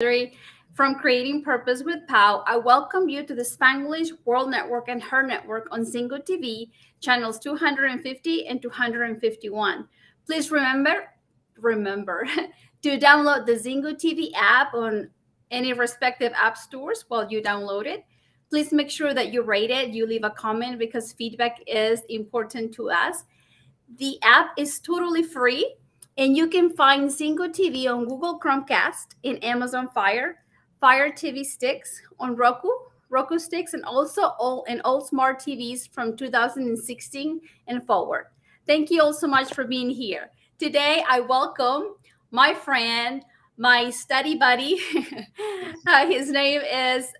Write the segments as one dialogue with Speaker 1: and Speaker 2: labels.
Speaker 1: Guthrie from Creating Purpose with Pau. I welcome you to the Spanglish World Network and H.E.R Network on Single TV, channels 250 and 251. Please remember to download the Zingo TV app on any respective app stores while you download it. Please make sure that you rate it, you leave a comment because feedback is important to us. The app is totally free, and you can find Zingo TV on Google Chromecast, in Amazon Fire TV sticks, on Roku sticks, and also all smart TVs from 2016 and forward. Thank you all so much for being here. Today, I welcome my friend, my study buddy. His name is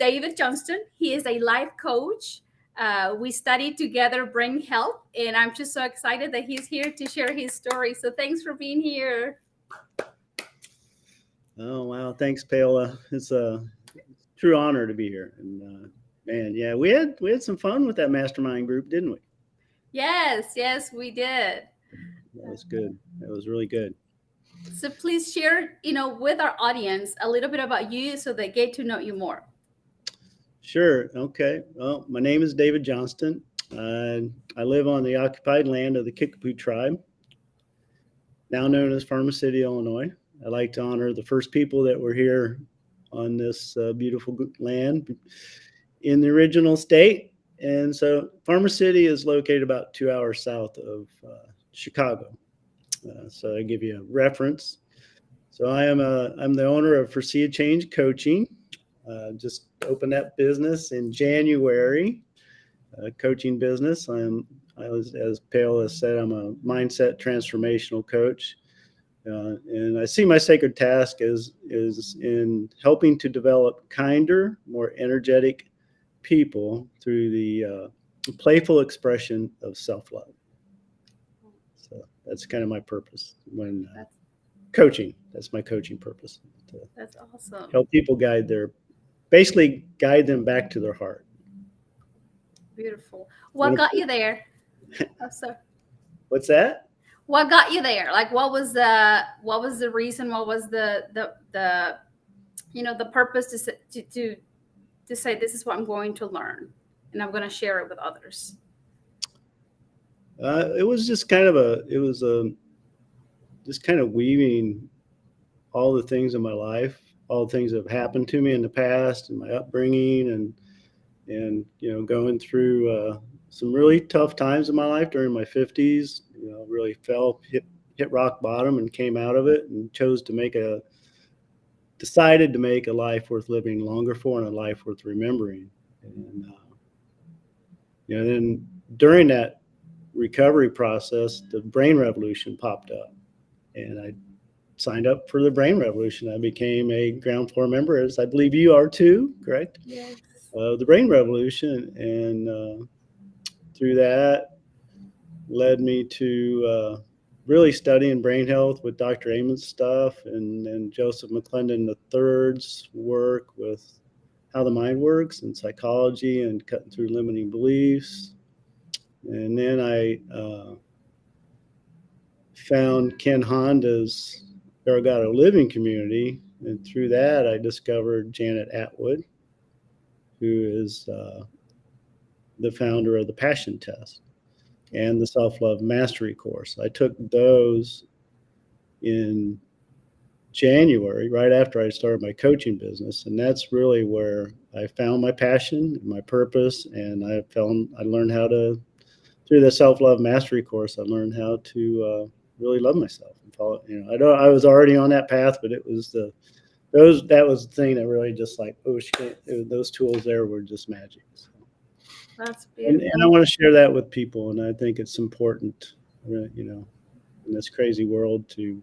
Speaker 1: David Johnston. He is a life coach. We studied together brain health, and I'm just so excited that he's here to share his story. So thanks for being here.
Speaker 2: Oh, wow. Thanks, Paola. It's a true honor to be here. And man, yeah, we had some fun with that mastermind group, didn't we?
Speaker 1: Yes, we did.
Speaker 2: That was good. That was really good.
Speaker 1: So please share, with our audience a little bit about you so they get to know you more.
Speaker 2: Sure. Okay. Well, my name is David Johnston. I live on the occupied land of the Kickapoo tribe, now known as Pharma City, Illinois. I like to honor the first people that were here on this beautiful land in the original state. And so Pharma City is located about 2 hours south of Chicago. So I give you a reference. So I'm the owner of Foresee a Change Coaching. Just opened that business in January, coaching business. As Paola said, I'm a mindset transformational coach. And I see my sacred task is in helping to develop kinder, more energetic people through the playful expression of self-love. So that's kind of my purpose when coaching. That's my coaching purpose.
Speaker 1: That's awesome.
Speaker 2: Help people basically guide them back to their heart.
Speaker 1: Beautiful. What got you there? Oh, sorry.
Speaker 2: What's that?
Speaker 1: What got you there? Like, what was the reason? What was the purpose to say this is what I'm going to learn, and I'm going to share it with others?
Speaker 2: It was just kind of just kind of weaving all the things in my life, all the things that have happened to me in the past and my upbringing and going through some really tough times in my life during my 50s. Really hit rock bottom and came out of it and decided to make a life worth living longer for and a life worth remembering. And then during that recovery process, the brain revolution popped up, and I signed up for the brain revolution. I became a ground floor member, as I believe you are too, correct?
Speaker 1: Yes.
Speaker 2: The brain revolution, and through that led me to really studying brain health with Dr. Amon's stuff and Joseph McClendon III's work with how the mind works and psychology and cutting through limiting beliefs. And then I found Ken Honda's Aragato Living Community, and through that I discovered Janet Atwood, who is the founder of the Passion Test and the Self-Love Mastery course. I took those in January, right after I started my coaching business, and that's really where I found my passion, my purpose, and I learned how to, through the Self-Love Mastery course, I learned how to really love myself and follow. I was already on that path, but it was that was the thing that really just like, those tools there were just magic. So.
Speaker 1: That's beautiful.
Speaker 2: And I want to share that with people, and I think it's important, in this crazy world to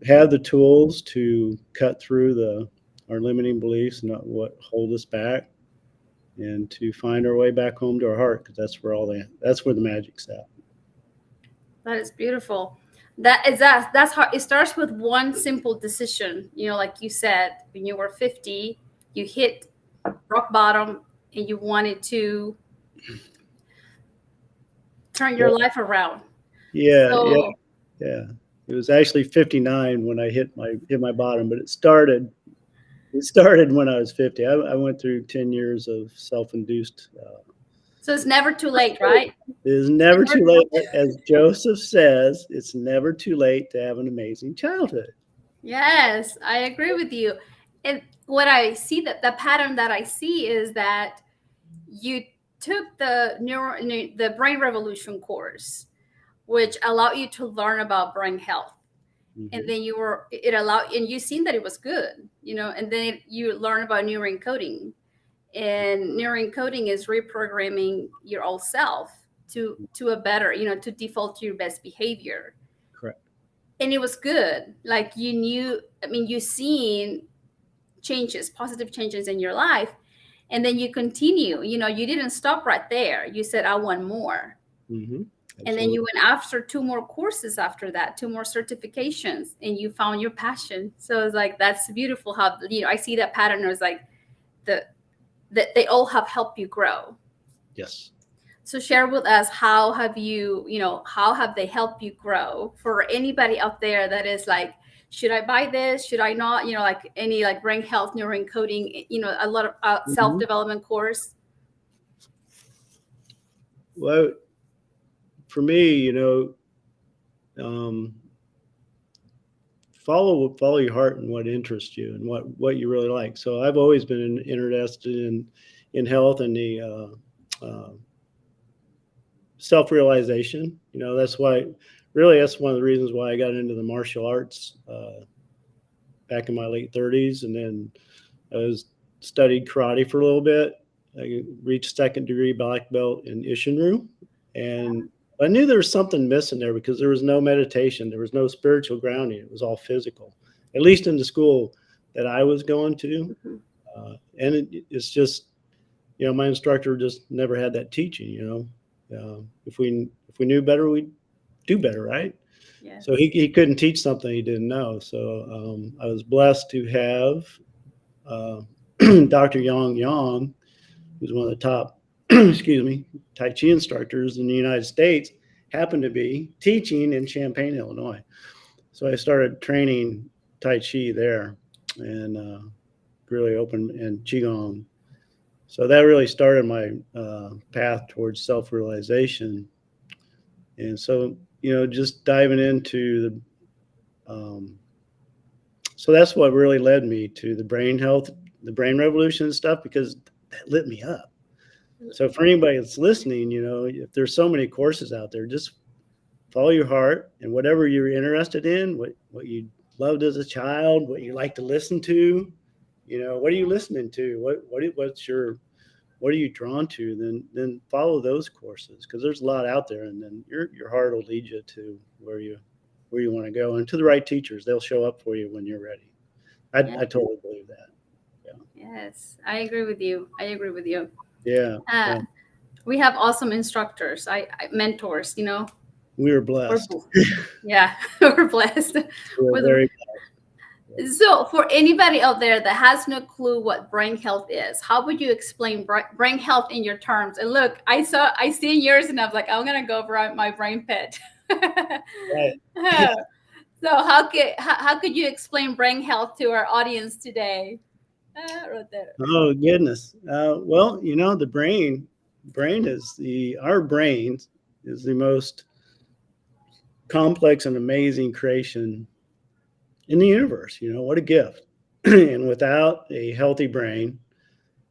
Speaker 2: have the tools to cut through our limiting beliefs and what hold us back, and to find our way back home to our heart, because that's where the magic's at.
Speaker 1: That is beautiful. That's how it starts with one simple decision. Like you said, when you were 50, you hit rock bottom and you wanted to turn your life around.
Speaker 2: Yeah,
Speaker 1: so,
Speaker 2: yeah. It was actually 59 when I hit my bottom, but it started when I was 50. I went through 10 years of self-induced.
Speaker 1: So it's never too late, right?
Speaker 2: It is never too late. As Joseph says, it's never too late to have an amazing childhood.
Speaker 1: Yes, I agree with you. And what I see, that the pattern that I see is that you took the brain revolution course, which allowed you to learn about brain health. And
Speaker 2: Mm-hmm.
Speaker 1: then it allowed, and you seen that it was good, and then you learn about neuroencoding. And neuroencoding is reprogramming your old self to a better, to default to your best behavior.
Speaker 2: Correct.
Speaker 1: And it was good. Like, you knew, I mean, you seen changes, positive changes in your life. And then you continue, you didn't stop right there. You said, I want more.
Speaker 2: Mm-hmm.
Speaker 1: And then
Speaker 2: Absolutely.
Speaker 1: you went after two more courses after that, two more certifications, and you found your passion. So it's like, that's beautiful how, I see that pattern. It was like that they all have helped you grow.
Speaker 2: Yes.
Speaker 1: So share with us, how have they helped you grow? For anybody out there that is like, should I buy this? Should I not? Like any like brain health, neuroencoding, a lot of
Speaker 2: Mm-hmm.
Speaker 1: self-development course.
Speaker 2: Well, for me, um, follow your heart and what interests you and what you really like. So I've always been interested in health and the self-realization. That's that's one of the reasons why I got into the martial arts back in my late 30s, and then I studied karate for a little bit. I reached second degree black belt in H.E.R, and I knew there was something missing there because there was no meditation, there was no spiritual grounding. It was all physical, at least in the school that I was going to.
Speaker 1: Mhm.
Speaker 2: And it's just, my instructor just never had that teaching. If we knew better, we'd do better, right?
Speaker 1: Yes.
Speaker 2: So he couldn't teach something he didn't know. So I was blessed to have uh, Dr. Yang, who's one of the top, excuse me, Tai Chi instructors in the United States, happened to be teaching in Champaign, Illinois. So I started training Tai Chi there, and really opened, and Qigong. So that really started my path towards self-realization. And so, just diving into so that's what really led me to the brain health, the brain revolution stuff, because that lit me up. So for anybody that's listening, if there's so many courses out there, just follow your heart and whatever you're interested in, what you loved as a child, what you like to listen to, what are you listening to? What are you drawn to? Then follow those courses, because there's a lot out there, and then your heart will lead you to where you want to go, and to the right teachers. They'll show up for you when you're ready. I totally believe that.
Speaker 1: Yes, I agree with you.
Speaker 2: Yeah.
Speaker 1: Uh,
Speaker 2: Yeah.
Speaker 1: we have awesome instructors, mentors.
Speaker 2: We were
Speaker 1: We're
Speaker 2: blessed.
Speaker 1: yeah, we're blessed.
Speaker 2: We were
Speaker 1: With
Speaker 2: very.
Speaker 1: So, for anybody out there that has no clue what brain health is, how would you explain brain health in your terms? And look, I see yours, and I'm like, I'm gonna go over my brain pit.
Speaker 2: Right.
Speaker 1: So, how could you explain brain health to our audience today? Right there.
Speaker 2: Oh goodness. Well, the brain is our brain is the most complex and amazing creation in the universe. What a gift. And without a healthy brain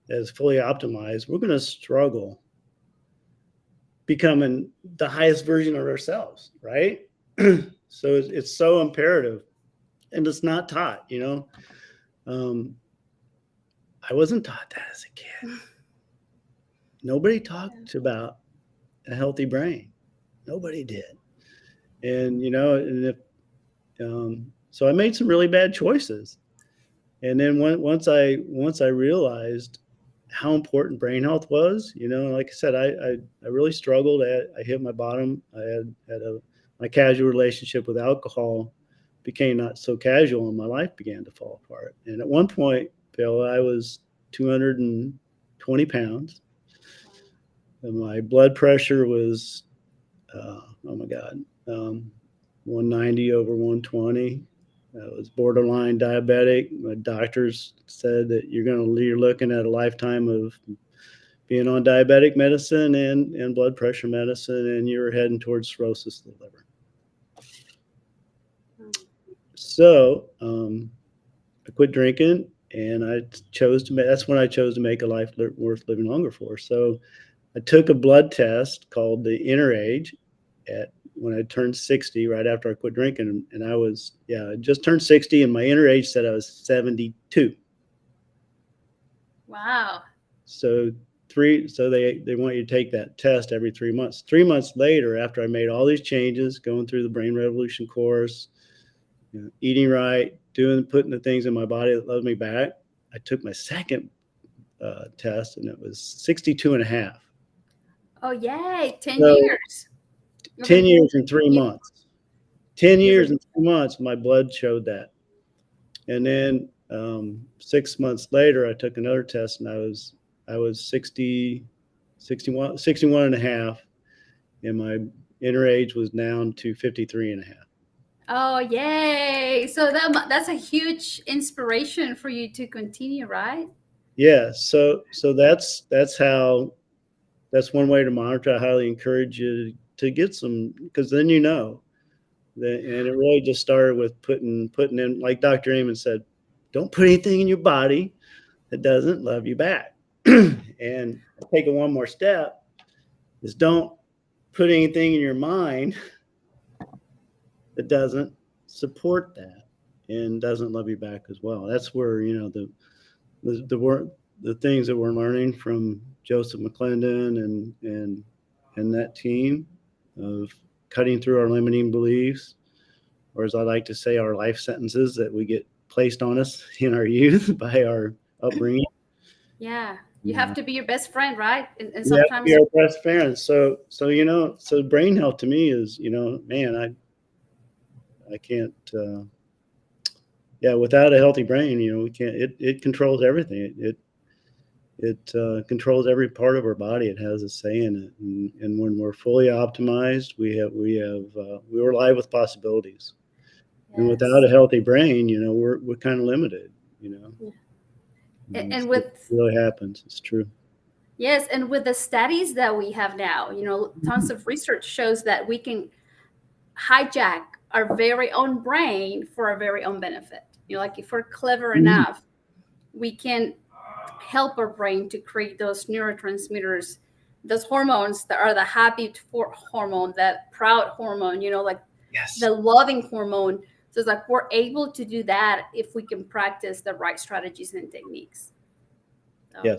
Speaker 2: that is fully optimized, we're going to struggle becoming the highest version of ourselves, right? So it's so imperative, and it's not taught. Um, I wasn't taught that as a kid. Nobody talked about a healthy brain. Nobody did. And so I made some really bad choices. And then once I realized how important brain health was, like I said, I really struggled. I hit my bottom. I had my casual relationship with alcohol became not so casual, and my life began to fall apart. And at one point, Bill, I was 220 pounds, and my blood pressure was, oh my God, 190 over 120. I was borderline diabetic. My doctors said that you're looking at a lifetime of being on diabetic medicine and blood pressure medicine, and you're heading towards cirrhosis of the liver. So I quit drinking, and that's when I chose to make a life worth living longer for. So I took a blood test called the inner age when I turned 60, right after I quit drinking. And I just turned 60, and my inner age said I was 72.
Speaker 1: Wow.
Speaker 2: So they want you to take that test every 3 months. 3 months later, after I made all these changes, going through the Brain Revolution course, eating right, putting the things in my body that love me back, I took my second test, and it was 62 and a half.
Speaker 1: Oh, yay. 10
Speaker 2: So,
Speaker 1: years.
Speaker 2: 10 years and 3 months. 10 years and 3 months, my blood showed that. And then 6 months later, I took another test, and I was 61 and a half, and my inner age was down to 53 and a half.
Speaker 1: Oh, yay. So that's a huge inspiration for you to continue, right?
Speaker 2: Yeah. So that's one way to monitor. I highly encourage you to get some, because then and it really just started with putting in, like Dr. Amen said, don't put anything in your body that doesn't love you back. And take it one more step is don't put anything in your mind that doesn't support that and doesn't love you back as well. That's where, the things that we're learning from Joseph McClendon and that team of cutting through our limiting beliefs, or as I like to say, our life sentences that we get placed on us in our youth by our upbringing.
Speaker 1: Yeah. You have to be your best friend, right? And
Speaker 2: You have to
Speaker 1: sometimes
Speaker 2: be our best friend. So brain health to me is, man, I can't, without a healthy brain, we can't, it controls everything. It controls every part of our body. It has a say in it. And when we're fully optimized, we're alive with possibilities.
Speaker 1: yes.
Speaker 2: And without a healthy brain, we're kind of limited,
Speaker 1: Yeah.
Speaker 2: And
Speaker 1: with
Speaker 2: it really happens. It's true.
Speaker 1: yes, and with the studies that we have now, tons of research shows that we can hijack our very own brain for our very own benefit. Like if we're clever enough, we can help our brain to create those neurotransmitters, those hormones that are the happy hormone, that proud hormone, like
Speaker 2: Yes.
Speaker 1: the loving hormone. So it's like we're able to do that if we can practice the right strategies and techniques. So,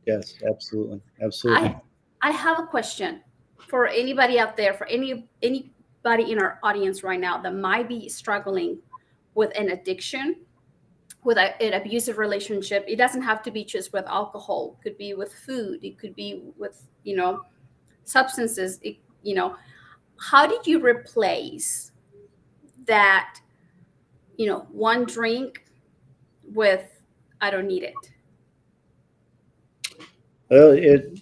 Speaker 2: Yes, absolutely.
Speaker 1: I have a question for anybody out there, for anybody in our audience right now that might be struggling with an addiction, with an abusive relationship. It doesn't have to be just with alcohol. It could be with food. It could be with, substances. How did you replace that, one drink with, I don't need it?
Speaker 2: Well, it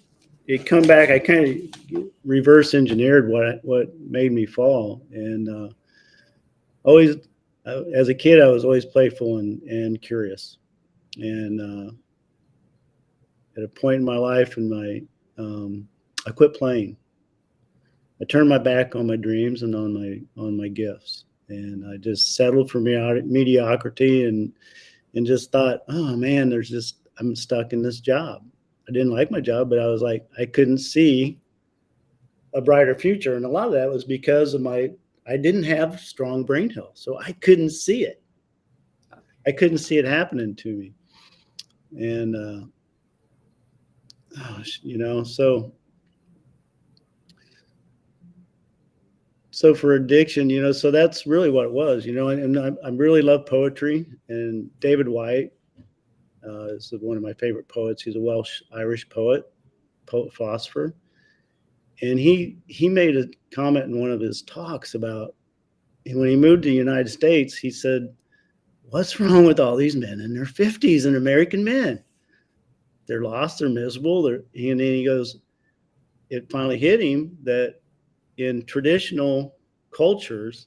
Speaker 2: come back. I kind of reverse engineered what made me fall, and always as a kid I was always playful and curious, and at a point in my life, I quit playing. I turned my back on my dreams and on my gifts, and I just settled for mediocrity and just thought, oh man, I'm stuck in this job. I didn't like my job, but I was like, I couldn't see a brighter future. And a lot of that was because I didn't have strong brain health. So I couldn't see it. I couldn't see it happening to me. And, so for addiction, so that's really what it was, and I really love poetry, and David White is one of my favorite poets. He's a Welsh Irish poet, philosopher. And he made a comment in one of his talks about when he moved to the United States. He said, what's wrong with all these men in their 50s and American men? They're lost, they're miserable. And then he goes, it finally hit him that in traditional cultures,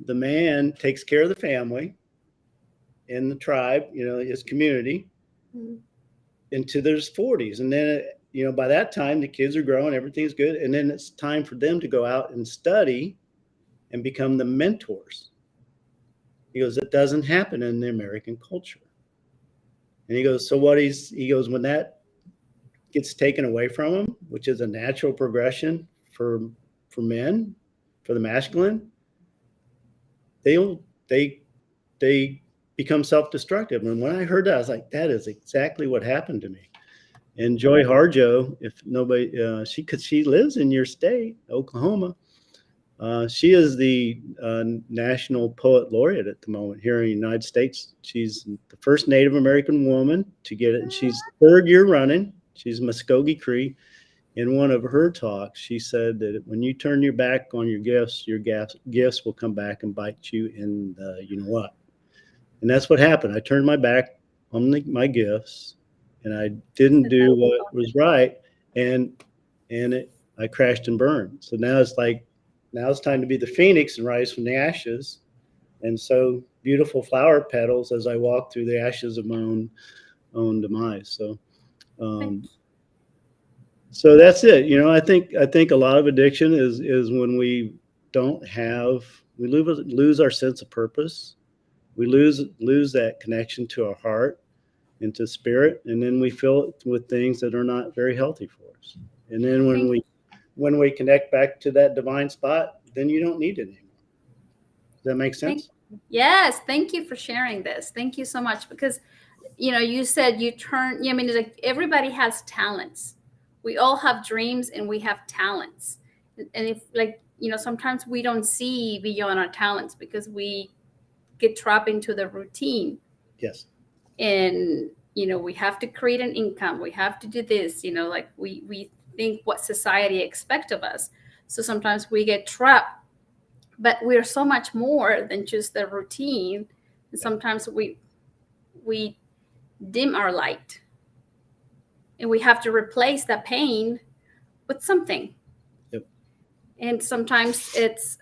Speaker 2: the man takes care of the family in the tribe, his community,
Speaker 1: Mhm.
Speaker 2: into their 40s. And then, by that time, the kids are growing, everything's good. And then it's time for them to go out and study and become the mentors. He goes, it doesn't happen in the American culture. And he goes, so he goes, when that gets taken away from him, which is a natural progression for men, for the masculine, they they become self-destructive. And when I heard that, I was like, that is exactly what happened to me. And Joy Harjo, if nobody, she lives in your state, Oklahoma. She is the national poet laureate at the moment here in the United States. She's the first Native American woman to get it, and she's third year running. She's Muskogee Cree. In one of her talks, she said that when you turn your back on your gifts will come back and bite you in the you know what. And that's what happened. I turned my back on my gifts, and I didn't do what was right, and I crashed and burned. So now it's time to be the phoenix and rise from the ashes, and sow beautiful flower petals as I walk through the ashes of my own demise. So, so that's it. I think a lot of addiction is when we lose our sense of purpose. We lose that connection to our heart and to spirit, and then we fill it with things that are not very healthy for us. And then when we connect back to that divine spot, then you don't need it anymore. Does that make sense?
Speaker 1: Yes, thank you for sharing this. Thank you so much, because you said I mean, it's like everybody has talents. We all have dreams and we have talents. And if sometimes we don't see beyond our talents because we get trapped into the routine.
Speaker 2: Yes.
Speaker 1: And we have to create an income, we have to do this, like we think what society expects of us. So sometimes we get trapped, but we're so much more than just the routine. And sometimes we dim our light, and we have to replace that pain with something.
Speaker 2: Yep.
Speaker 1: And sometimes it's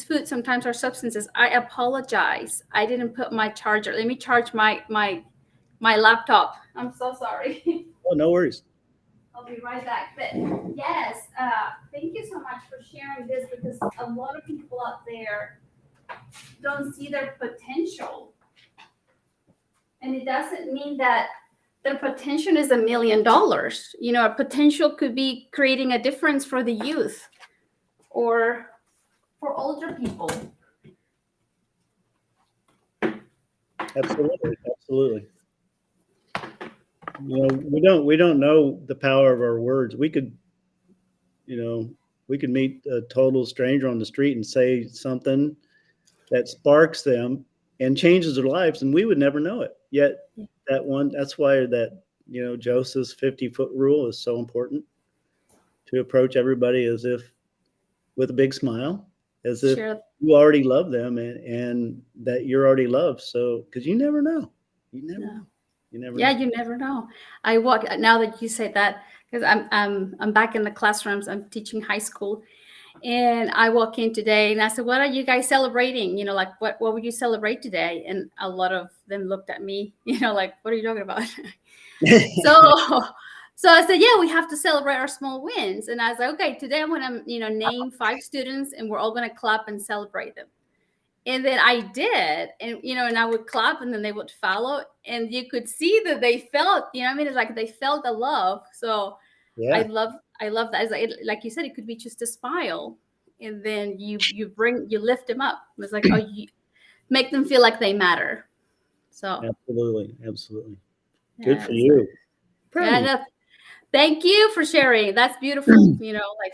Speaker 1: food, sometimes our substances. I apologize, I didn't put my charger. Let me charge my laptop. I'm so sorry.
Speaker 2: Oh, no worries.
Speaker 1: I'll be right back. But yes, thank you so much for sharing this, because a lot of people out there don't see their potential. And it doesn't mean that their potential is $1 million. A potential could be creating a difference for the youth or for older people.
Speaker 2: Absolutely. We don't know the power of our words. We could meet a total stranger on the street and say something that sparks them and changes their lives, and we would never know it. Yet that's why that Joseph's 50-foot rule is so important, to approach everybody as if with a big smile, as if you already love them, and that you're already loved. So, because you never know. You never know.
Speaker 1: I walk, now that you say that, because I'm back in the classrooms. I'm teaching high school, and I walk in today and I said, what are you guys celebrating? Like what would you celebrate today? And a lot of them looked at me, like, what are you talking about? So I said, yeah, we have to celebrate our small wins. And I was like, okay, today I'm going to, name 5 students, and we're all going to clap and celebrate them. And then I did, and and I would clap, and then they would follow, and you could see that they felt, it's like they felt the love. So
Speaker 2: yeah.
Speaker 1: I love that. Like you said, it could be just a smile, and then you lift them up. It's like, oh, you make them feel like they matter. So
Speaker 2: absolutely. Good for you.
Speaker 1: Thank you for sharing. That's beautiful. Like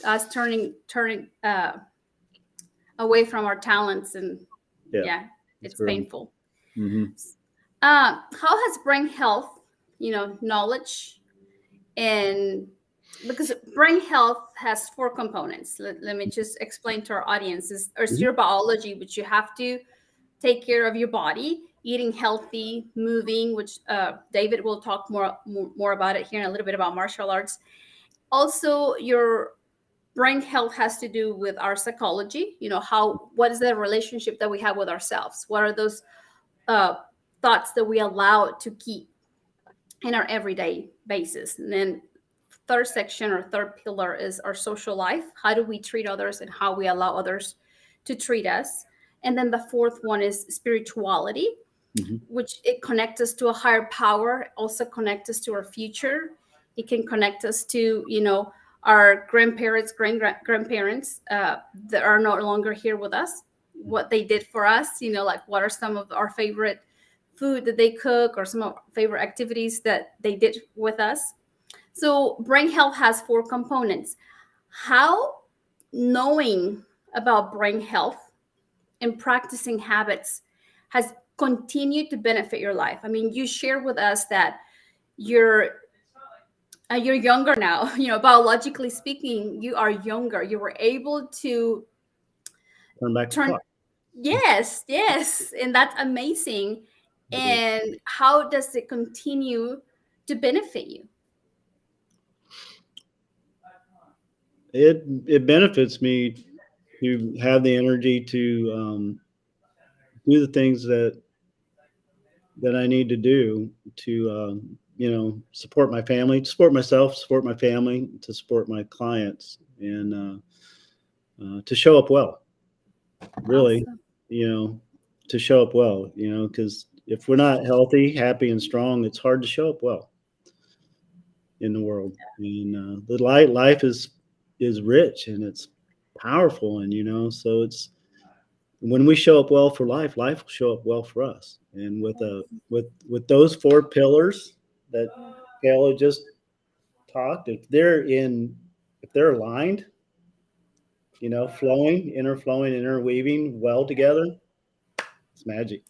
Speaker 1: us turning away from our talents, and it's painful.
Speaker 2: Mm-hmm.
Speaker 1: How has brain health, knowledge, and because brain health has 4 components. Let me just explain to our audiences. There's your biology, which you have to take care of your body, eating healthy, moving, which David will talk more about it here, and a little bit about martial arts. Also, your brain health has to do with our psychology. What is the relationship that we have with ourselves? What are those thoughts that we allow to keep in our everyday basis? And then third section or third pillar is our social life. How do we treat others and how we allow others to treat us? And then the fourth one is spirituality, which it connects us to a higher power, also connect us to our future. It can connect us to, our grandparents, grandparents that are no longer here with us, what they did for us, like what are some of our favorite food that they cook or some of our favorite activities that they did with us. So brain health has four components. How knowing about brain health and practicing habits has continued to benefit your life? I mean, you shared with us that you're younger now. Biologically speaking, you are younger. You were able to
Speaker 2: Turn back the
Speaker 1: turn.
Speaker 2: clock.
Speaker 1: Yes, yes, and that's amazing. And how does it continue to benefit you?
Speaker 2: It benefits me to have the energy to do the things that I need to do to support my family, to support myself, support my family, to support my clients, and to show up well. Really,
Speaker 1: Awesome.
Speaker 2: to show up well. Because if we're not healthy, happy, and strong, it's hard to show up well in the world. And the life is rich and it's powerful, and so it's when we show up well for life, life will show up well for us. And with those four pillars that Paola just talked, if they're aligned, flowing, interweaving well together, it's magic.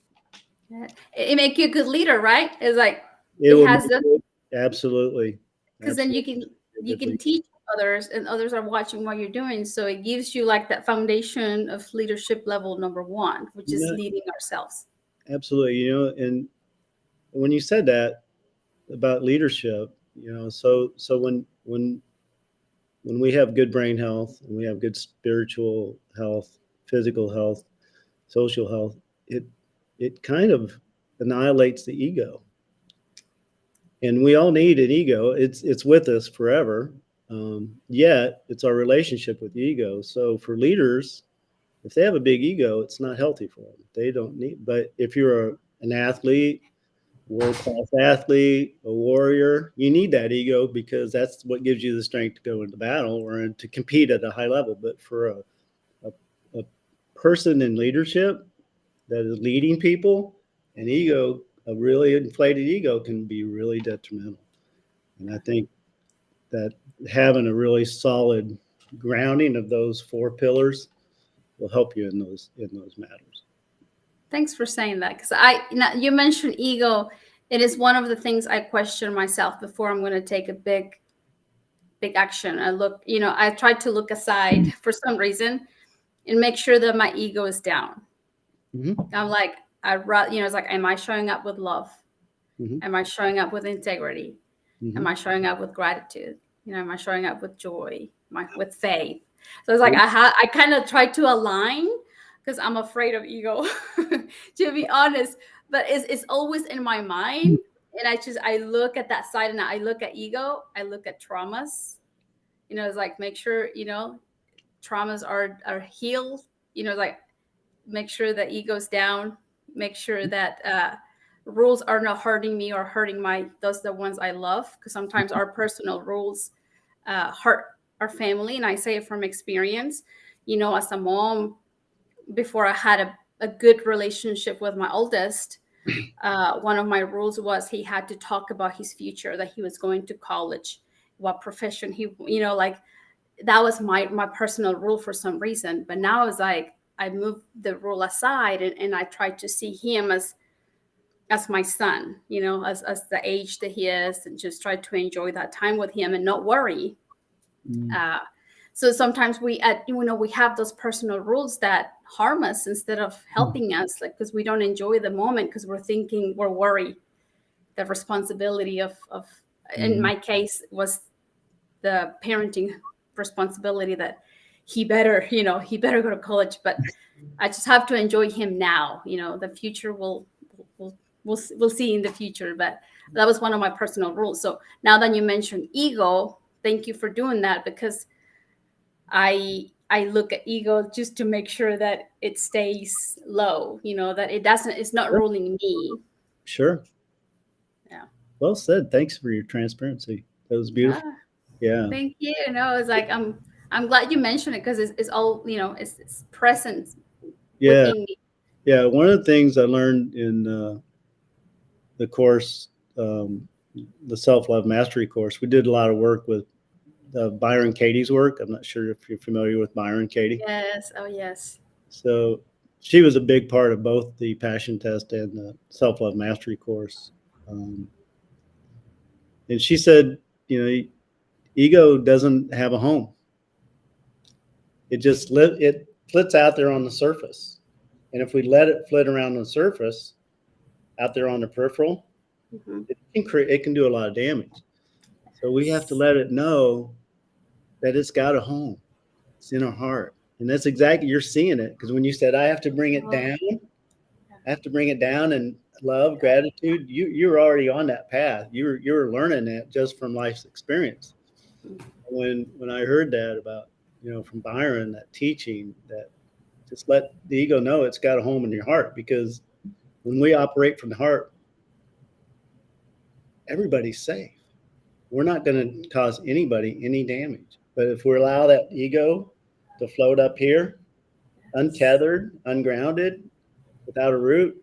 Speaker 1: Yeah. It make you a good leader, right? It's like
Speaker 2: It
Speaker 1: it
Speaker 2: will
Speaker 1: has
Speaker 2: make
Speaker 1: the,
Speaker 2: it absolutely,
Speaker 1: because then you can
Speaker 2: a good lead.
Speaker 1: teach others and others are watching what you're doing. So it gives you like that foundation of leadership level number one, which is leading ourselves.
Speaker 2: Absolutely. And when you said that about leadership, so when we have good brain health and we have good spiritual health, physical health, social health, it kind of annihilates the ego. And we all need an ego. It's with us forever. Yet it's our relationship with the ego. So for leaders, if they have a big ego, it's not healthy for them. They don't need. But if you're an athlete, world-class athlete, a warrior, you need that ego because that's what gives you the strength to go into battle or to compete at a high level. But for a person in leadership that is leading people, an ego, a really inflated ego, can be really detrimental. And I think that having a really solid grounding of those four pillars will help you in those matters.
Speaker 1: Thanks for saying that, because you mentioned ego. It is one of the things I question myself before I'm going to take a big action. I try to look aside for some reason and make sure that my ego is down. I'm like, it's like, am I showing up with love? Am I showing up with integrity? Am I showing up with gratitude? Am I showing up with joy? With faith? So it's like I kind of try to align because I'm afraid of ego, to be honest. But it's always in my mind, and I look at that side, and I look at ego. I look at traumas. It's like make sure traumas are healed. Like make sure that ego's down. Make sure that rules are not hurting me or hurting the ones I love, because sometimes our personal rules hurt our family. And I say it from experience. As a mom, before I had a good relationship with my oldest, one of my rules was he had to talk about his future, that he was going to college, what profession like that was my personal rule for some reason. But now it's like I moved the rule aside, and I try to see him as my son, as the age that he is, and just try to enjoy that time with him and not worry. So sometimes we have those personal rules that harm us instead of helping us, like, because we don't enjoy the moment because we're worried. The responsibility of in my case was the parenting responsibility that he better go to college. But I just have to enjoy him now. The future we'll see in the future. But that was one of my personal rules. So now that you mentioned ego, thank you for doing that, because I look at ego just to make sure that it stays low, that it's not ruling me.
Speaker 2: Sure.
Speaker 1: Yeah.
Speaker 2: Well said. Thanks for your transparency. That was beautiful. Yeah.
Speaker 1: Thank you. It's like I'm glad you mentioned it, because it's all, it's present within me.
Speaker 2: Yeah. One of the things I learned in the course, the self-love mastery course, we did a lot of work with Byron Katie's work. I'm not sure if you're familiar with Byron Katie.
Speaker 1: Yes. Oh, yes.
Speaker 2: So she was a big part of both the passion test and the self-love mastery course. And she said, ego doesn't have a home. It just it flits out there on the surface. And if we let it flit around the surface, out there on the peripheral, it can do a lot of damage. So we have to let it know that it's got a home. It's in our heart. And that's exactly, you're seeing it. Because when you said, I have to bring it down, and love, gratitude, you're already on that path. You're learning that just from life's experience. When I heard that about, from Byron, that teaching, that just let the ego know it's got a home in your heart, because when we operate from the heart, everybody's safe. We're not going to cause anybody any damage. But if we allow that ego to float up here, untethered, ungrounded, without a root.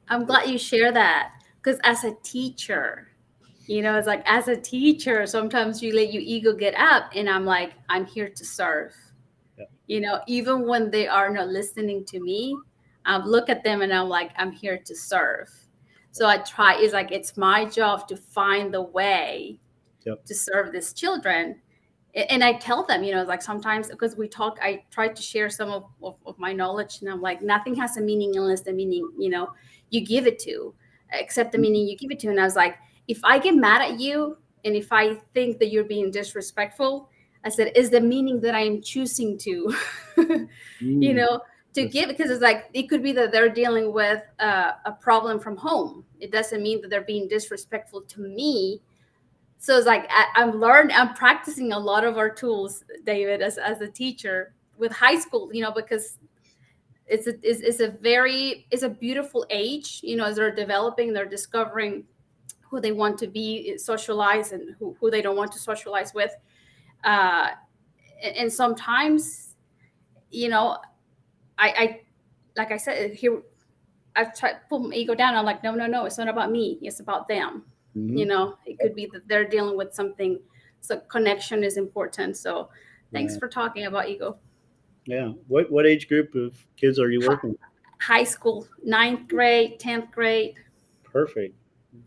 Speaker 1: I'm glad you share that, because as a teacher, it's like, as a teacher, sometimes you let your ego get up, and I'm like, I'm here to serve. Even when they are not listening to me, I look at them and I'm like, I'm here to serve. So it's my job to find the way to serve these children. And I tell them, like, sometimes, because I try to share some of my knowledge, and I'm like, nothing has a meaning unless the meaning, you give it to, except the meaning you give it to. And I was like, if I get mad at you, and if I think that you're being disrespectful, I said, is the meaning that I am choosing to, to give, because it's like, it could be that they're dealing with a problem from home. It doesn't mean that they're being disrespectful to me. So it's like, I'm practicing a lot of our tools, David, as a teacher with high school, because it's a beautiful age, as they're developing, they're discovering who they want to be, socialize, and who they don't want to socialize with. And sometimes, I like I said here, I try to pull my ego down. I'm like, no, it's not about me. It's about them. It could be that they're dealing with something. So connection is important. So thanks for talking about ego.
Speaker 2: Yeah. What age group of kids are you working with?
Speaker 1: High school, 9th grade, 10th grade.
Speaker 2: Perfect.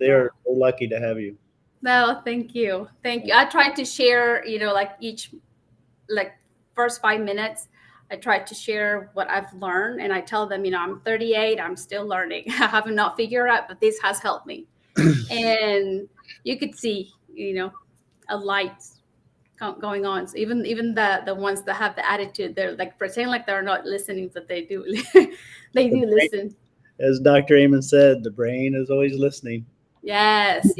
Speaker 2: They're lucky to have you.
Speaker 1: No, thank you. I tried to share, like first 5 minutes, I tried to share what I've learned, and I tell them, I'm 38, I'm still learning. I have not figured out, but this has helped me. And you could see, a light going on. So even the ones that have the attitude, they're like pretending like they're not listening, but they do. They do listen.
Speaker 2: As Dr. Amen said, the brain is always listening.
Speaker 1: Yes.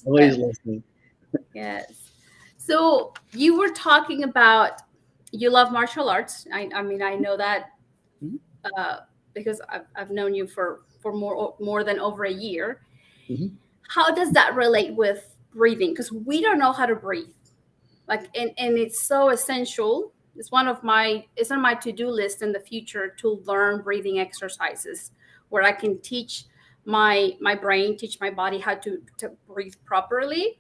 Speaker 2: Always listening.
Speaker 1: Yes. So you were talking about you love martial arts. I mean, I know that because I've known you for more than over a year.
Speaker 2: Mm-hmm.
Speaker 1: How does that relate with breathing? Because we don't know how to breathe. And it's so essential. It's on my to-do list in the future to learn breathing exercises where I can teach my brain, teach my body how to breathe properly.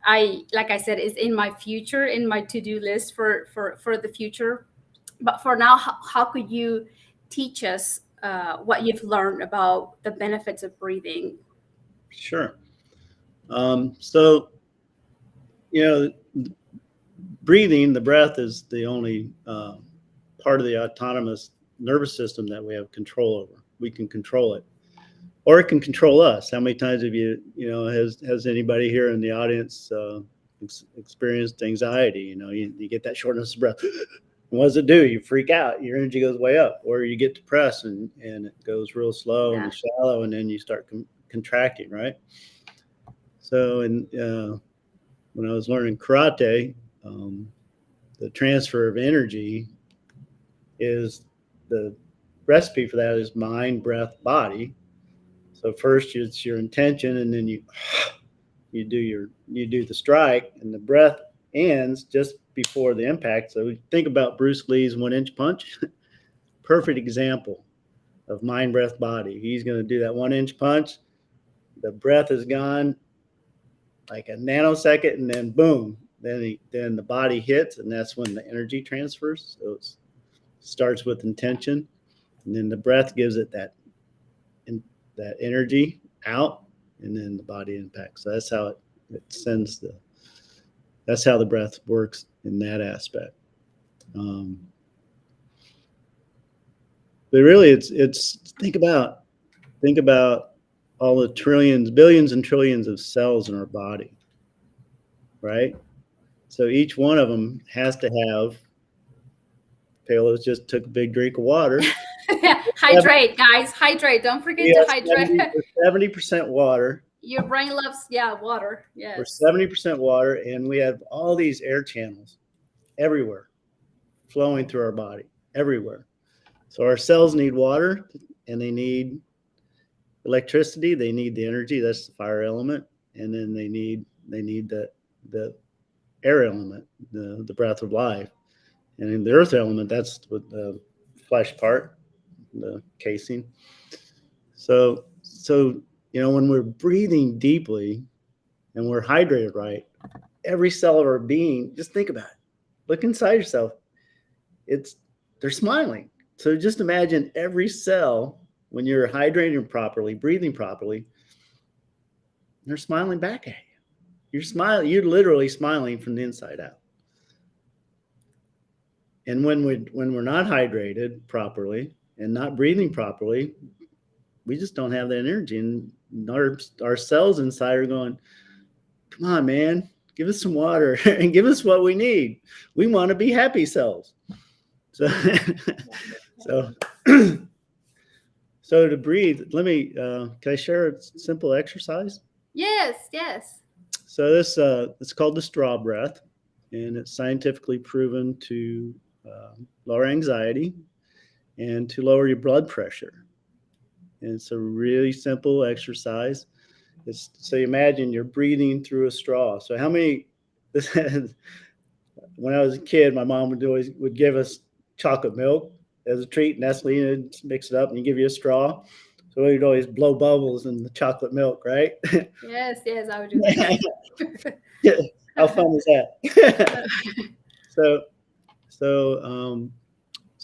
Speaker 1: Like I said, is in my to-do list for the future. But for now, how could you teach us what you've learned about the benefits of breathing?
Speaker 2: Sure. So, breathing, the breath is the only part of the autonomous nervous system that we have control over. We can control it. or it can control us. How many times have has anybody here in the audience experienced anxiety? You get that shortness of breath. And what does it do? You freak out. Your energy goes way up, or you get depressed and it goes real slow and shallow, and then you start contracting, right? So, when I was learning karate, the transfer of energy is the recipe for that is mind, breath, body. So first it's your intention, and then you do the strike, and the breath ends just before the impact. So think about Bruce Lee's 1-inch punch. Perfect example of mind, breath, body. He's going to do that 1-inch punch. The breath is gone like a nanosecond, and then boom, then the body hits, and that's when the energy transfers. So it starts with intention, and then the breath gives it that energy out, and then the body impacts. So that's how it sends that's how the breath works in that aspect. But really, it's think about all the trillions, billions, and trillions of cells in our body, right? So each one of them has to have. Paola just took a big drink of water.
Speaker 1: Hydrate, guys. Hydrate. Don't forget to hydrate.
Speaker 2: We're 70% water.
Speaker 1: Your brain loves, water. Yes.
Speaker 2: We're 70% water, and we have all these air channels everywhere flowing through our body, everywhere. So our cells need water, and they need electricity. They need the energy. That's the fire element. And then they need the air element, the breath of life. And in the earth element, that's with the flesh part, the casing. So when we're breathing deeply and we're hydrated right, every cell of our being, just think about it. Look inside yourself. They're smiling. So just imagine every cell, when you're hydrating properly, breathing properly, they're smiling back at you. You're literally smiling from the inside out. And when we're not hydrated properly and not breathing properly, we just don't have that energy. And our cells inside are going, come on, man, give us some water and give us what we need. We want to be happy cells. So, so to breathe, can I share a simple exercise?
Speaker 1: Yes.
Speaker 2: So this it's called the straw breath, and it's scientifically proven to lower anxiety and to lower your blood pressure. And it's a really simple exercise. So you imagine you're breathing through a straw. So how many? When I was a kid, my mom would give us chocolate milk as a treat, Nestle, and mix it up, and give you a straw. So we'd always blow bubbles in the chocolate milk, right?
Speaker 1: Yes, I would do that.
Speaker 2: Yeah. How fun is that?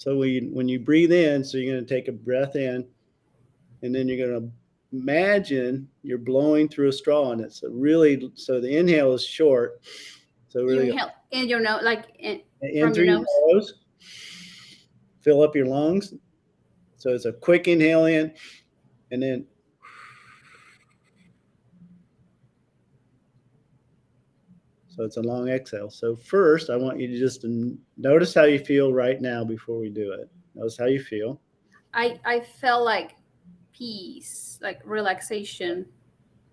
Speaker 2: When you breathe in, so you're going to take a breath in, and then you're going to imagine you're blowing through a straw, and so the inhale is short. So really,
Speaker 1: you inhale in your nose, in
Speaker 2: from
Speaker 1: your
Speaker 2: your nose, fill up your lungs. So it's a quick inhale in, and then so it's a long exhale. So first, I want you to just notice how you feel right now before we do it. Notice how you feel.
Speaker 1: I felt like peace, like relaxation.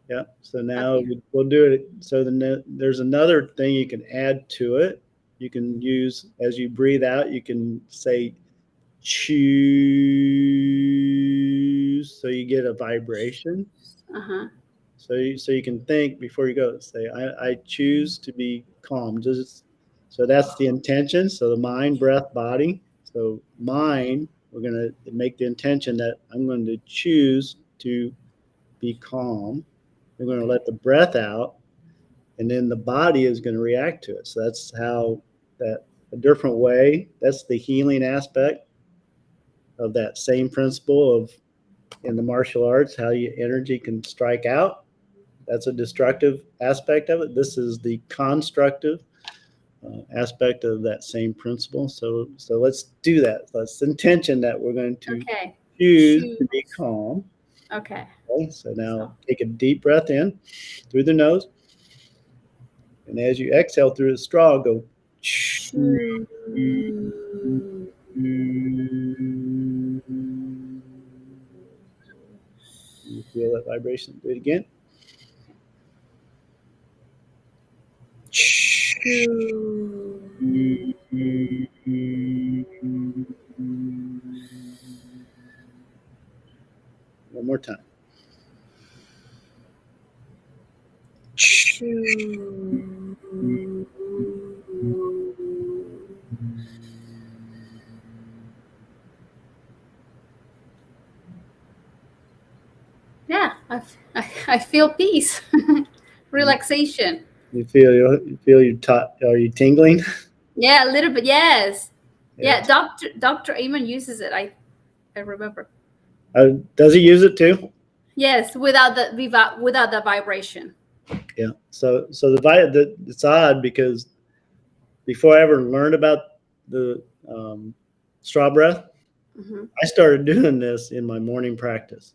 Speaker 2: Yeah. So now we'll do it. So there's another thing you can add to it. You can use, as you breathe out, you can say choose. So you get a vibration.
Speaker 1: Uh-huh.
Speaker 2: So you can think before you go. Say, I choose to be calm. So that's the intention. So the mind, breath, body. So mind, we're going to make the intention that I'm going to choose to be calm. We're going to let the breath out, and then the body is going to react to it. So that's how a different way. That's the healing aspect of that same principle of in the martial arts, how your energy can strike out. That's a destructive aspect of it. This is the constructive aspect of that same principle. So let's do that. Let's intention that we're going to choose to be calm.
Speaker 1: Okay.
Speaker 2: Okay, so
Speaker 1: So,
Speaker 2: now take a deep breath in through the nose. And as you exhale through the straw, go.
Speaker 1: shoo.
Speaker 2: You feel that vibration? Do it again.
Speaker 1: Shoo.
Speaker 2: One more time.
Speaker 1: Shoo. Yeah, I feel peace, relaxation.
Speaker 2: You feel are you tingling?
Speaker 1: Yeah, a little bit. Yes.
Speaker 2: Yeah.
Speaker 1: Yeah, Doctor Amen uses it. I remember.
Speaker 2: Does he use it too?
Speaker 1: Yes, without the vibration.
Speaker 2: Yeah. So it's odd because before I ever learned about the straw breath,
Speaker 1: Hmm.
Speaker 2: I started doing this in my morning practice.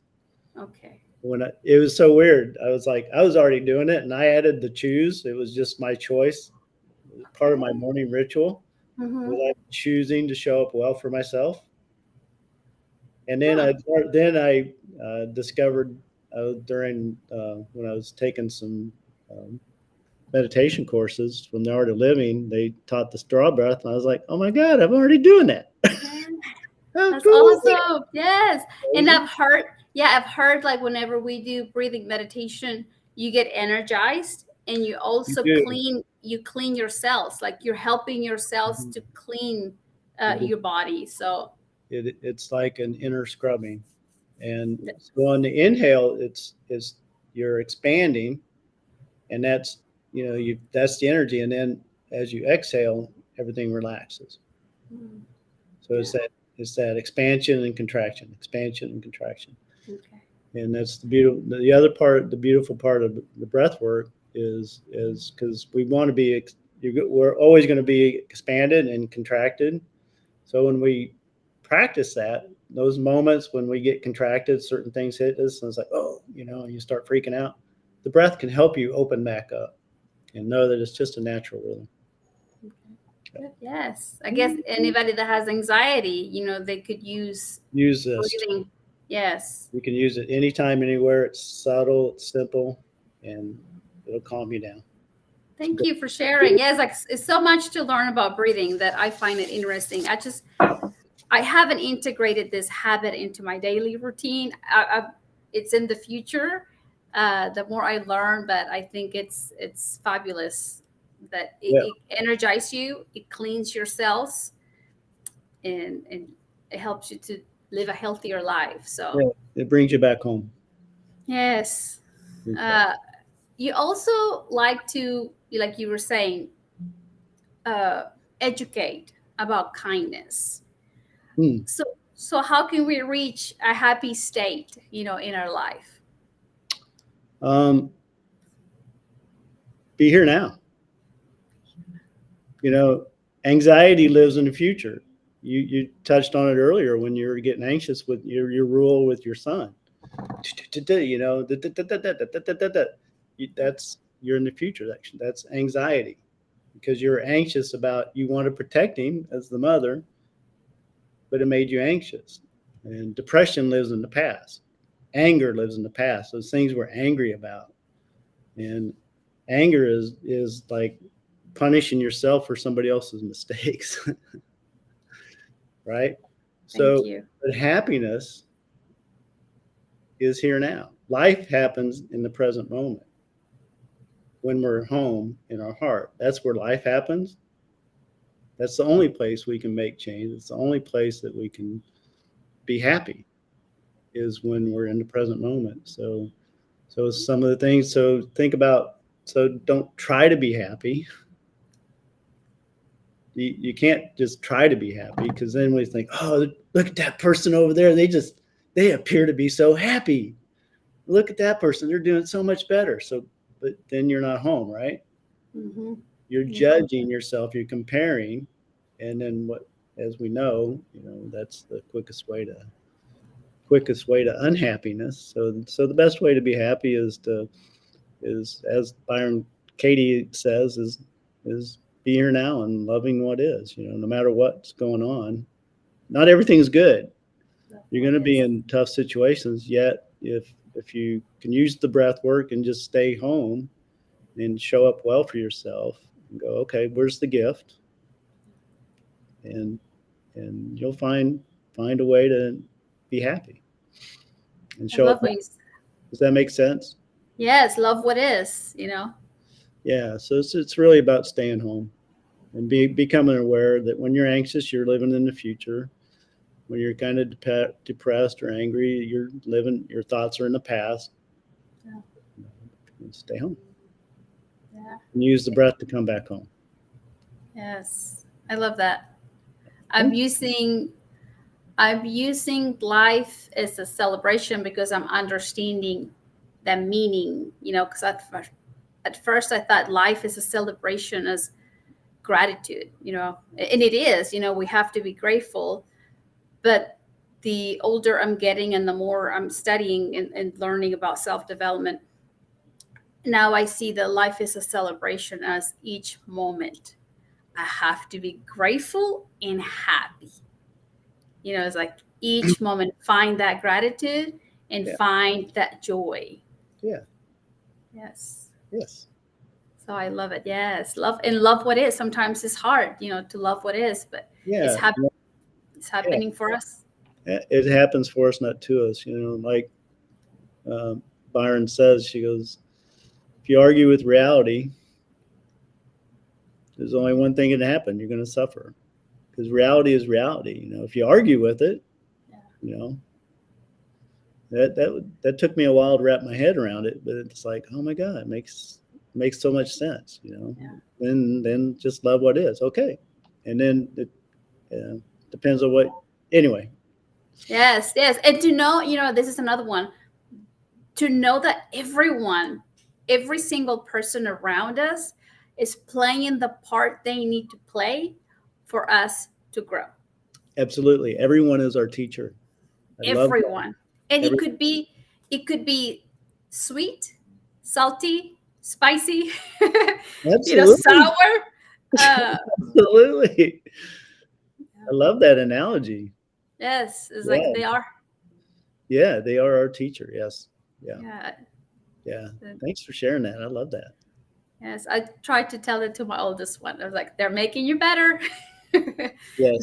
Speaker 1: Okay.
Speaker 2: It was so weird. I was like, I was already doing it, and I added the choose. It was just my choice, part of my
Speaker 1: Okay.
Speaker 2: morning ritual.
Speaker 1: Hmm.
Speaker 2: Was I choosing to show up well for myself? And then
Speaker 1: Huh.
Speaker 2: I discovered during when I was taking some um, meditation courses from the Art of Living, they taught the straw breath, and I was like, oh my god, I'm already doing that.
Speaker 1: Yeah.
Speaker 2: How
Speaker 1: That's
Speaker 2: cool is that?
Speaker 1: awesome. Yes. And
Speaker 2: Crazy.
Speaker 1: I've heard like whenever we do breathing meditation, you get energized and you
Speaker 2: You
Speaker 1: also
Speaker 2: do.
Speaker 1: clean your cells. Like you're helping your cells
Speaker 2: Mhm.
Speaker 1: to clean
Speaker 2: It,
Speaker 1: your body. So
Speaker 2: it's like an inner scrubbing. And
Speaker 1: th-
Speaker 2: so on the inhale, it's you're expanding, and that's the energy. And then as you exhale, everything relaxes.
Speaker 1: mm,
Speaker 2: So
Speaker 1: yeah.
Speaker 2: it's that expansion and contraction.
Speaker 1: Okay.
Speaker 2: And that's the beautiful. The other part, the beautiful part of the breath work is because we want to be. We're always going to be expanded and contracted. So when we practice that, those moments when we get contracted, certain things hit us, and it's like, oh, you start freaking out. The breath can help you open back up and know that it's just a natural rhythm.
Speaker 1: Okay. Good. Yes. I guess anybody that has anxiety, they could use
Speaker 2: Use this.
Speaker 1: breathing. Yes.
Speaker 2: You can use it anytime, anywhere. It's subtle, it's simple, and it'll calm you down.
Speaker 1: Thank you for sharing. Yes, like it's so much to learn about breathing that I find it interesting. I haven't integrated this habit into my daily routine. It's in the future. The more I learn, but I think it's fabulous that
Speaker 2: Yeah,
Speaker 1: it energizes you, it cleans your cells, and it helps you to live a healthier life. So
Speaker 2: yeah. It brings you back home.
Speaker 1: yes,
Speaker 2: Brings you back.
Speaker 1: uh, you also like to, like you were saying, uh, educate about kindness.
Speaker 2: Hmm.
Speaker 1: So how can we reach a happy state, in our life?
Speaker 2: Um, be here now. You know, Anxiety lives in the future. You touched on it earlier when you were getting anxious with your rule with your son. That's you're in the future. That's anxiety because you're anxious about you want to protect him as the mother, but it made you anxious. And depression lives in the past. Anger lives in the past. Those things we're angry about, and anger is like punishing yourself for somebody else's mistakes, right?
Speaker 1: Thank
Speaker 2: So,
Speaker 1: you.
Speaker 2: but happiness is here now. Life happens in the present moment when we're home in our heart. That's where life happens. That's the only place we can make change. It's the only place that we can be happy is when we're in the present moment. So some of the things. So think about. So don't try to be happy. You can't just try to be happy because then we think, oh, look at that person over there. They appear to be so happy. Look at that person. They're doing so much better. So, but then you're not home, right?
Speaker 1: Hmm.
Speaker 2: You're
Speaker 1: Hmm.
Speaker 2: judging yourself. You're comparing, and then as we know, that's the quickest way quickest way to unhappiness. So the best way to be happy is as Byron Katie says, is be here now and loving what is, no matter what's going on. Not everything's good. You're going to be in tough situations, yet if you can use the breath work and just stay home and show up well for yourself and go, okay, where's the gift? And you'll find a way to be happy and
Speaker 1: I
Speaker 2: show
Speaker 1: love
Speaker 2: up.
Speaker 1: what you.
Speaker 2: Does that make sense?
Speaker 1: Yes, love what is,
Speaker 2: Yeah. So it's really about staying home and becoming aware that when you're anxious, you're living in the future. When you're kind of depressed or angry, your thoughts are in the past.
Speaker 1: Yeah.
Speaker 2: And stay home.
Speaker 1: Yeah.
Speaker 2: And use the breath to come back home.
Speaker 1: Yes. I love that. I'm using life as a celebration because I'm understanding the meaning, because at first I thought life is a celebration as gratitude, and it is, we have to be grateful. But the older I'm getting and the more I'm studying and learning about self-development, now I see that life is a celebration as each moment I have to be grateful and happy. It's like each moment find that gratitude and find that joy.
Speaker 2: Yeah.
Speaker 1: Yes.
Speaker 2: Yes.
Speaker 1: So I love it. Yes. Love what is. Sometimes it's hard, to love what is, but it's happening for us.
Speaker 2: It happens for us, not to us. Like Byron says, she goes, if you argue with reality, there's only one thing that can happen. You're going to suffer, because reality is reality. If you argue with it, that took me a while to wrap my head around it, but it's like, oh my God, it makes so much sense. Then just love what is. Okay. And then it depends on what, anyway.
Speaker 1: Yes. And to know, this is another one, to know that every single person around us is playing the part they need to play for us to grow.
Speaker 2: Absolutely. Everyone is our teacher.
Speaker 1: Everyone. And it could be sweet, salty, spicy, sour.
Speaker 2: Absolutely. I love that analogy.
Speaker 1: Yes, it's like they are.
Speaker 2: Yeah, they are our teacher. Yes. Yeah. Thanks for sharing that. I love that.
Speaker 1: Yes, I tried to tell it to my oldest one. I was like, they're making you better.
Speaker 2: Yes.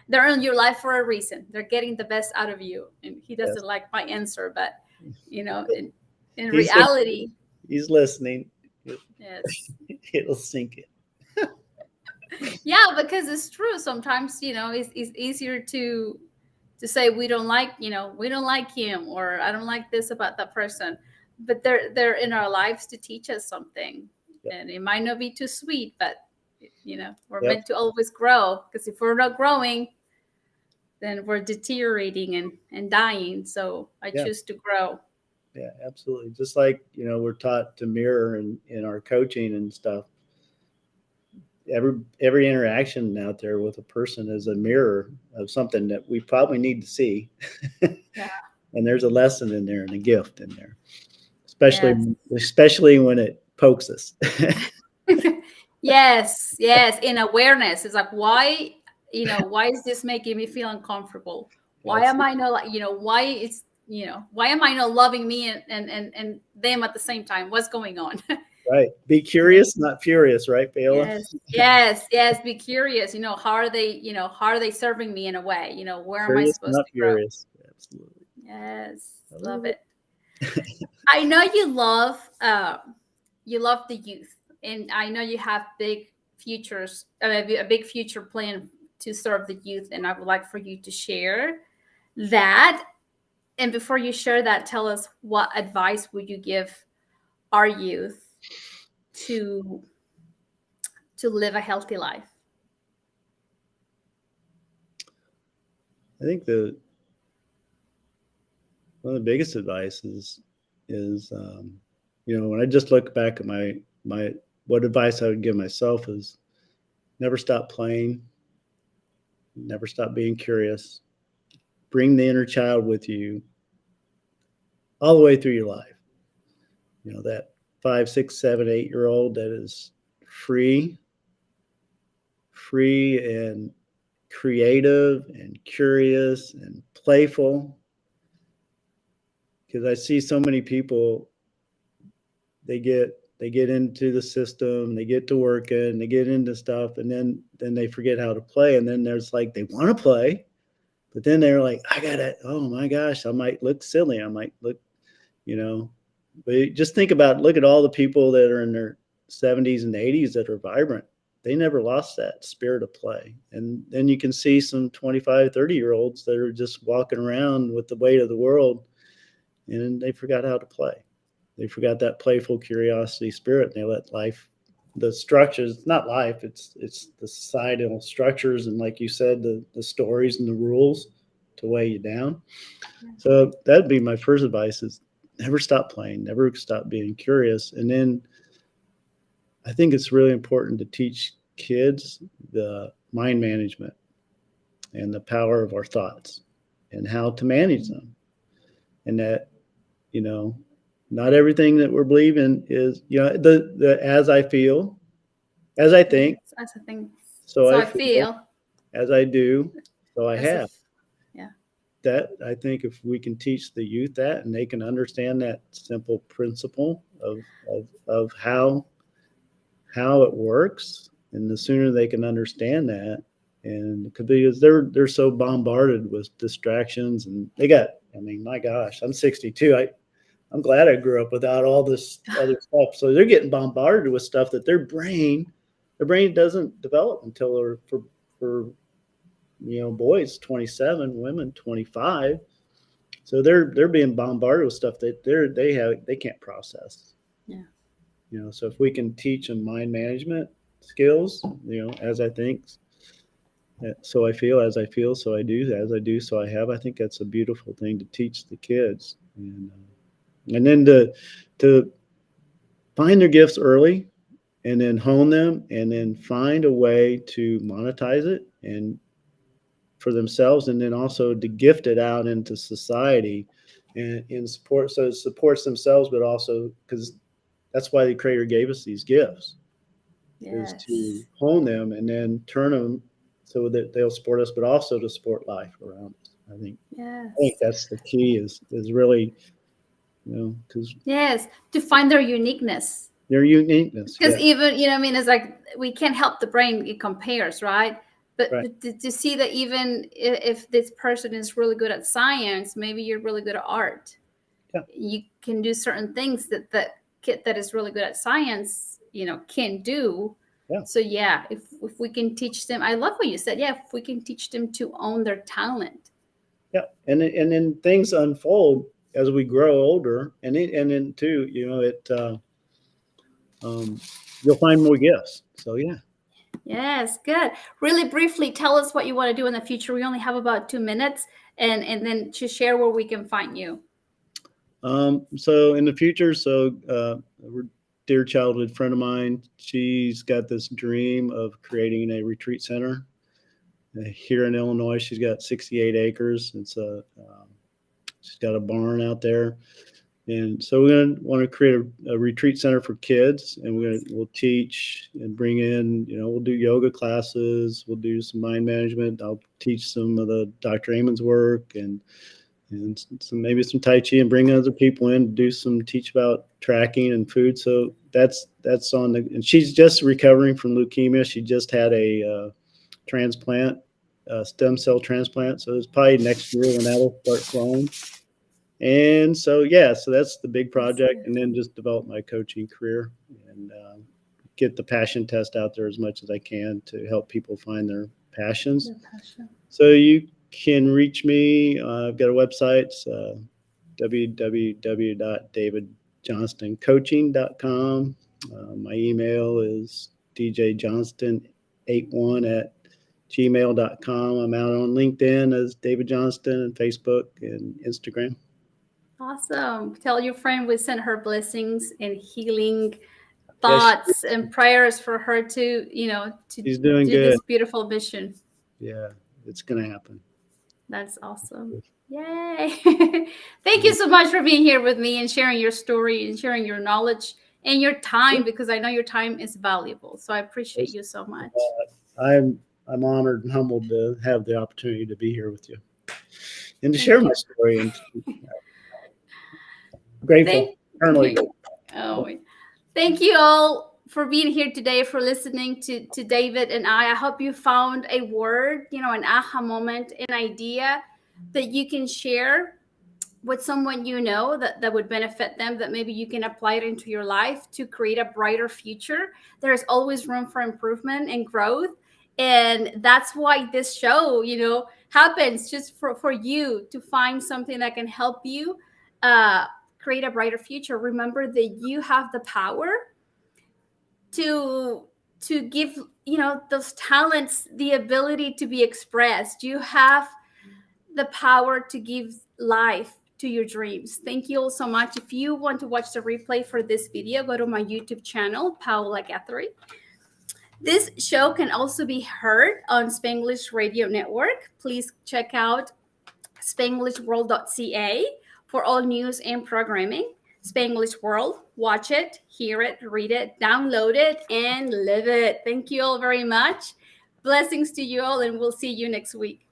Speaker 1: They're in your life for a reason. They're getting the best out of you. And he doesn't like my answer, but in reality,
Speaker 2: he's listening.
Speaker 1: Yes.
Speaker 2: It'll sink in.
Speaker 1: Yeah, because it's true. Sometimes, it's easier to say we don't like him, or I don't like this about that person. But they're in our lives to teach us something. And it might not be too sweet, but we're meant to always grow, because if we're not growing, then we're deteriorating and dying. So I choose to grow.
Speaker 2: Yeah, absolutely. Just like, we're taught to mirror in our coaching and stuff. Every interaction out there with a person is a mirror of something that we probably need to see.
Speaker 1: Yeah.
Speaker 2: And there's a lesson in there and a gift in there, especially when it pokes us.
Speaker 1: Yes. In awareness. It's like, why is this making me feel uncomfortable? Why am I not why am I not loving me and them at the same time? What's going on?
Speaker 2: Right. Be curious, not furious, right, Paola?
Speaker 1: Yes. Be curious. How are they serving me in a way? Where am I supposed to grow?
Speaker 2: Furious. Absolutely.
Speaker 1: Yes. Love it. I know you love the youth, and I know you have big futures, a big future plan to serve the youth, and I would like for you to share that. And before you share that, tell us, what advice would you give our youth to live a healthy life?
Speaker 2: I think one of the biggest advice is when I just look back at my what advice I would give myself is never stop playing, never stop being curious, bring the inner child with you all the way through your life. That 5, 6, 7, 8-year old that is free, and creative and curious and playful. Because I see so many people, they get into the system, they get to working, they get into stuff, and then they forget how to play. And then there's like, they want to play, but then they're like, I gotta, oh my gosh, I might look silly, I might look, but just look at all the people that are in their 70s and 80s that are vibrant. They never lost that spirit of play. And then you can see some 25, 30-year-olds that are just walking around with the weight of the world, and they forgot how to play. They forgot that playful curiosity spirit, and they let life, the structures, not life, it's the societal structures, and like you said, the stories and the rules to weigh you down. So that'd be my first advice: is never stop playing, never stop being curious. And then I think it's really important to teach kids the mind management and the power of our thoughts and how to manage them. And that, not everything that we're believing is, the as I feel, as I think,
Speaker 1: That's a thing.
Speaker 2: so
Speaker 1: So
Speaker 2: I
Speaker 1: I feel.
Speaker 2: as I do, so I
Speaker 1: As
Speaker 2: have.
Speaker 1: if, yeah.
Speaker 2: That, I think, if we can teach the youth that, and they can understand that simple principle of how it works, and the sooner they can understand that, and because they're so bombarded with distractions, and they got, I mean, my gosh, I'm 62. I'm glad I grew up without all this other stuff. So they're getting bombarded with stuff that their brain doesn't develop until they're, for boys 27, women 25. So they're being bombarded with stuff that they can't process.
Speaker 1: Yeah.
Speaker 2: So if we can teach them mind management skills, as I think, so I feel, as I feel, so I do, as I do, so I have. I think that's a beautiful thing to teach the kids, and then to find their gifts early, and then hone them, and then find a way to monetize it and for themselves, and then also to gift it out into society, and in support, so it supports themselves, but also because that's why the Creator gave us these gifts, is
Speaker 1: Yes.
Speaker 2: to hone them and then turn them so that they'll support us, but also to support life around us. I think
Speaker 1: Yes.
Speaker 2: that's the key, is really, because
Speaker 1: Yes. To find their uniqueness.
Speaker 2: their uniqueness.
Speaker 1: Because
Speaker 2: Yeah.
Speaker 1: even, I mean, it's like we can't help the brain, it compares, right? But
Speaker 2: Right.
Speaker 1: to see that even if this person is really good at science, maybe you're really good at art.
Speaker 2: Yeah.
Speaker 1: You can do certain things that kid that is really good at science, can do.
Speaker 2: Yeah.
Speaker 1: So yeah, if we can teach them, I love what you said. Yeah, if we can teach them to own their talent.
Speaker 2: Yeah, and then things unfold as we grow older, and then too, you'll find more gifts. So yeah.
Speaker 1: Yes, good. Really briefly, tell us what you want to do in the future. We only have about 2 minutes, and then to share where we can find you.
Speaker 2: So in the future, a dear childhood friend of mine, she's got this dream of creating a retreat center here in Illinois. She's got 68 acres. She's got a barn out there. And so we're going to want to create a retreat center for kids, and we'll teach and bring in, we'll do yoga classes, we'll do some mind management. I'll teach some of the Dr. Amon's work, and maybe some Tai Chi, and bring other people in to teach about tracking and food. So that's and she's just recovering from leukemia. She just had a transplant, stem cell transplant. So it's probably next year when that'll start flowing. And so, so that's the big project. And then just develop my coaching career, and get the passion test out there as much as I can to help people find their passions. So you can reach me. I've got a website, www.davidjohnstoncoaching.com. My email is djjohnston81@gmail.com. I'm out on LinkedIn as David Johnston, and Facebook and Instagram.
Speaker 1: Awesome. Tell your friend we send her blessings and healing thoughts and prayers for her to,
Speaker 2: she's doing
Speaker 1: do
Speaker 2: good.
Speaker 1: this beautiful mission.
Speaker 2: Yeah, it's going to happen.
Speaker 1: That's awesome. Yay. Thank you so much for being here with me and sharing your story and sharing your knowledge and your time, because I know your time is valuable. So I appreciate you so much.
Speaker 2: I'm honored and humbled to have the opportunity to be here with you and to
Speaker 1: Thank
Speaker 2: share my
Speaker 1: you.
Speaker 2: story. And grateful,
Speaker 1: Thank
Speaker 2: eternally
Speaker 1: you.
Speaker 2: grateful.
Speaker 1: Oh, thank you all for being here today, for listening to David and I hope you found a word, an aha moment, an idea that you can share with someone that would benefit them, that maybe you can apply it into your life to create a brighter future. There's always room for improvement and growth. And that's why this show, happens, just for you to find something that can help you uh, create a brighter future. Remember that you have the power to give those talents the ability to be expressed. You have the power to give life to your dreams. Thank you all so much. If you want to watch the replay for this video, go to my YouTube channel, Paola Guthrie. This show can also be heard on Spanglish Radio Network. Please check out spanglishworld.ca for all news and programming. Spanglish World, watch it, hear it, read it, download it, and live it. Thank you all very much. Blessings to you all, and we'll see you next week.